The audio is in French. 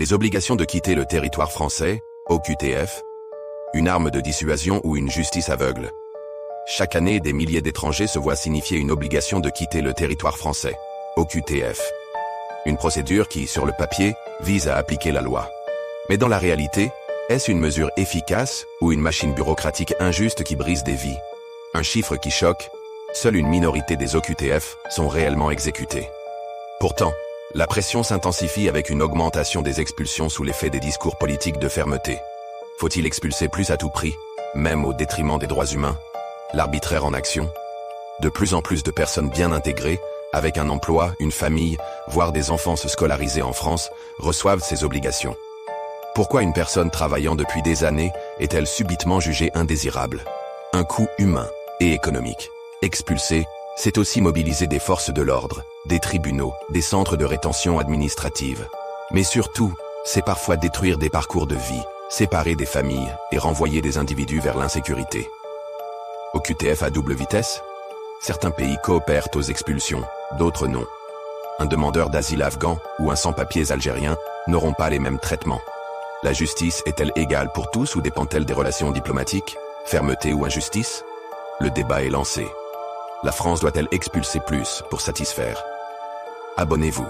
Les obligations de quitter le territoire français, OQTF, une arme de dissuasion ou une justice aveugle. Chaque année, des milliers d'étrangers se voient signifier une obligation de quitter le territoire français, OQTF. Une procédure qui, sur le papier, vise à appliquer la loi. Mais dans la réalité, est-ce une mesure efficace ou une machine bureaucratique injuste qui brise des vies? Un chiffre qui choque, seule une minorité des OQTF sont réellement exécutés. Pourtant, la pression s'intensifie avec une augmentation des expulsions sous l'effet des discours politiques de fermeté. Faut-il expulser plus à tout prix, même au détriment des droits humains? L'arbitraire en action? De plus en plus de personnes bien intégrées, avec un emploi, une famille, voire des enfants se scolariser en France, reçoivent ces obligations. Pourquoi une personne travaillant depuis des années est-elle subitement jugée indésirable? Un coût humain et économique. Expulser, c'est aussi mobiliser des forces de l'ordre, des tribunaux, des centres de rétention administrative. Mais surtout, c'est parfois détruire des parcours de vie, séparer des familles et renvoyer des individus vers l'insécurité. OQTF à double vitesse? Certains pays coopèrent aux expulsions, d'autres non. Un demandeur d'asile afghan ou un sans-papiers algérien n'auront pas les mêmes traitements. La justice est-elle égale pour tous ou dépend-elle des relations diplomatiques, fermeté ou injustice? Le débat est lancé. La France doit-elle expulser plus pour satisfaire? Abonnez-vous.